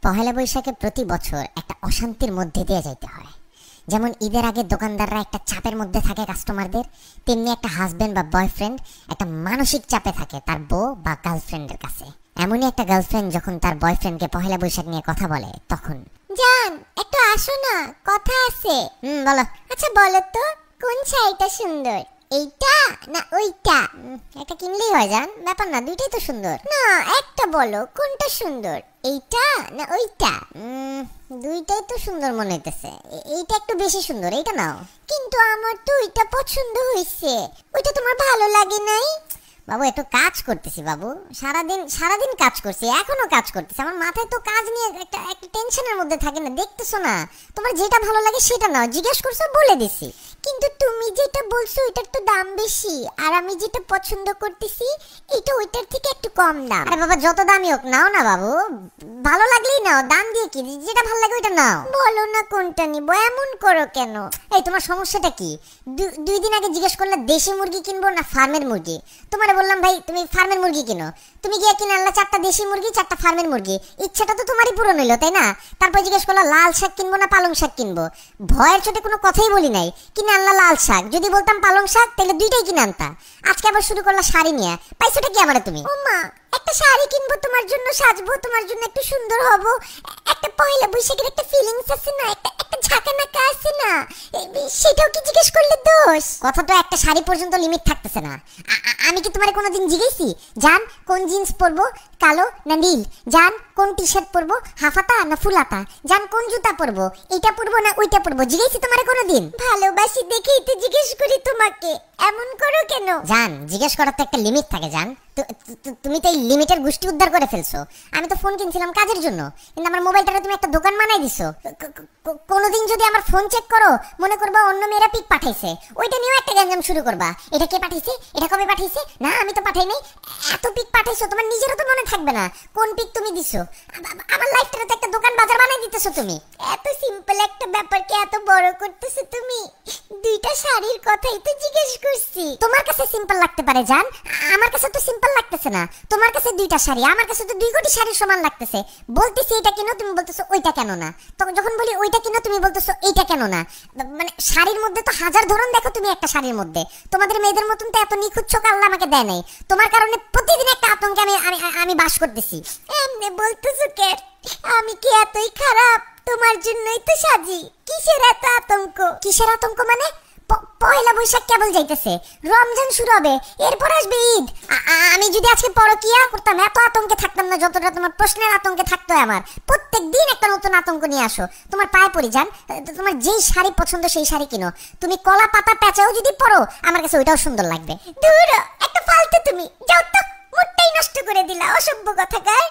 পহেলা বৈশাখে প্রতি বছর একটা অশান্তির মধ্যে দিয়ে যাইতে হয়। যেমন ঈদের আগে দোকানদাররা একটা চাপের মধ্যে থাকে কাস্টমারদের, তেমনি একটা হাজবেন্ড বা বয়ফ্রেন্ড একটা মানসিক চাপে থাকে তার বউ বা গার্লফ্রেন্ডের কাছে। এমনই একটা গার্লফ্রেন্ড যখন তার বয়ফ্রেন্ডকে পহেলা বৈশাখ নিয়ে কথা বলে তখন, জান একটু আসো না, কথা আছে। বলো। আচ্ছা বলো তো, কোন শাড়িটা সুন্দর, এইটা না ওইটা? একটা কিনলেই হয় জান, ব্যাপার না, দুইটাই তো সুন্দর। না একটা বলো, কোনটা সুন্দর, এইটা না ওইটা? দুইটাই তো সুন্দর মনে হইতেছে, এইটা একটু বেশি সুন্দর, এইটা নাও। কিন্তু আমার তো ওইটা পছন্দ হয়েছে, ওইটা তোমার ভালো লাগে নাই? বাবু একটু কাজ করতেছি বাবু, সারাদিন কাজ করছি, এখনো কাজ করতেছি, আমার মাথায় তো কাজ নিয়ে একটা টেনশনের মধ্যে থাকে না, দেখতেছো না? তোমার যেটা ভালো লাগে সেটা নাও, জিজ্ঞেস করছো বলে দিছি। কিন্তু তুমি যেটা বলছো ওইটার তো দাম বেশি, আর আমি যেটা পছন্দ করতেছি এটা ওইটার থেকে একটু কম দাম। আরে বাবা যত দামই হোক নাও না বাবু, ভালো লাগলেই নাও, দাম দিয়ে কি, যেটা ভালো লাগে ওইটা নাও। বলো না কোনটা নিব, এমন করো কেন? এই তোমার সমস্যাটা কি? 2 দিন আগে জিজ্ঞেস করলে দেশি মুরগি কিনবো না ফার্মের মুরগি, তোমার বললাম ভাই তুমি ফার্মের মুরগি কিনো, তুমি গিয়ে কিনে আনলা 4টা দেশি মুরগি 4টা ফার্মের মুরগি, ইচ্ছাটা তো তোমারই পূরণ হইলো তাই না? তারপর জিজ্ঞেস করলা লাল শাক কিনবো না পালং শাক কিনবো, ভয়ের চোটে কোনো কথাই বলি নাই, কিনে আনলা লাল শাক, যদি বলতাম পালং শাক তাহলে দুইটাই কিনে আনতা। আজকে আবার শুরু করলা শাড়ি নিয়ে, পাইছোটা কি আমারে তুমি? ও মা, একটা শাড়ি কিনবো তোমার জন্য, সাজবো তোমার জন্য, একটু সুন্দর হব, একটা পয়লা বৈশাখের একটা ফিলিংস আছে না, একটা ঝাঁকানাকা আছে না, সেটাও কি জিজ্ঞেস করলে দোষ? কথা তো একটা শাড়ি পর্যন্ত লিমিট থাকতেছে না। আমি কি তোমারে কোনোদিন জিজ্ঞেসি জান কোন জিন্স পরবো, কালো না নীল? জান কোন টি শার্ট পরবো, হাফাতা না ফুলাতা? জান কোন জুতা পরবো, এইটা পরবো না ওইটা পরবো? জিজ্ঞেসি তোমারে কোনোদিন? ভালোবাসি দেখেই তো জিজ্ঞেস করি তোমাকে, এমন করো কেন? জান জিজ্ঞেস করার তো একটা লিমিট থাকে জান, তুমি তো এই লিমিটের গোষ্ঠী উদ্ধার করে ফেলছো। আমি তো ফোন কিনছিলাম কাজের জন্য, কিন্তু আমার মোবাইলটাকে তুমি একটা দোকান বানাই দিছো। কোনোদিন যদি আমার ফোন চেক করো মনে করবা অন্য মেয়েরা পিক পাঠাইছে, ওইটা নিয়েও একটা গ্যাঞ্জাম শুরু করবা, এটা কে পাঠাইছে, এটা কবে পাঠাইছে, না আমি তো পাঠাই নাই। এত পিক পাঠাইছো তোমার নিজেরও তো মনে থাকবে না কোন পিক তুমি দিছো। আমার লাইফটাতে তো একটা দোকান বাজার বানাই দিতেছো তুমি। এত সিম্পল একটা ব্যাপারকে এত বড় করতেছো তুমি। 2টা শাড়ির কথাই তো জিজ্ঞেস করছি। তোমার কাছে সিম্পল লাগতে পারে জান, আমার কাছে তো সিম্পল লাগতেছে না। তোমার কাছে 2টা শাড়ি, আমার কাছে তো 2 কোটি শাড়ির সমান লাগতেছে। বলতেছি এটা কেন, তুমি বলতেছো ওইটা কেন না। তখন যখন বলি ওইটা কেন, তুমি বলতেছো এইটা কেন না। মানে শাড়ির মধ্যে তো হাজার ধরন দেখো তুমি একটা শাড়ির মধ্যে। তোমাদের মেয়েদের মতন তো এত নিখুঁত চোখ আল্লাহ আমাকে দেয় নাই। তোমার কারণে প্রতিদিন একটা আতঙ্কে আমি বাস করতেছি। এমনি বলতেছো কে? আমি কি এতই খারাপ? তোমার জন্যই তো সাজি। কিসের এত আতঙ্ক? কিসের আতঙ্ক মানে? পয়লা বৈশাখ কেবল যাইতেছে, রমজান শুরু হবে, এরপর আসবে ঈদ। আমি যদি আজকে পরকিয়া করতাম এত আতঙ্কে থাকতাম না যতটা তোমার প্রশ্নের আতঙ্কে থাকতো আমার। প্রত্যেক দিন একটা নতুন আতঙ্ক নিয়ে আসো। তোমার পায়ে পড়ি যান, তোমার যেই শাড়ি পছন্দ সেই শাড়ি কিনো। তুমি কলা পাতা প্যাচাও যদি পরো আমার কাছে ওইটাও সুন্দর লাগবে। দূর একটা ফালতু, তুমি যাও তো, মুডটাই নষ্ট করে দিলা, অসভ্য কথাকার।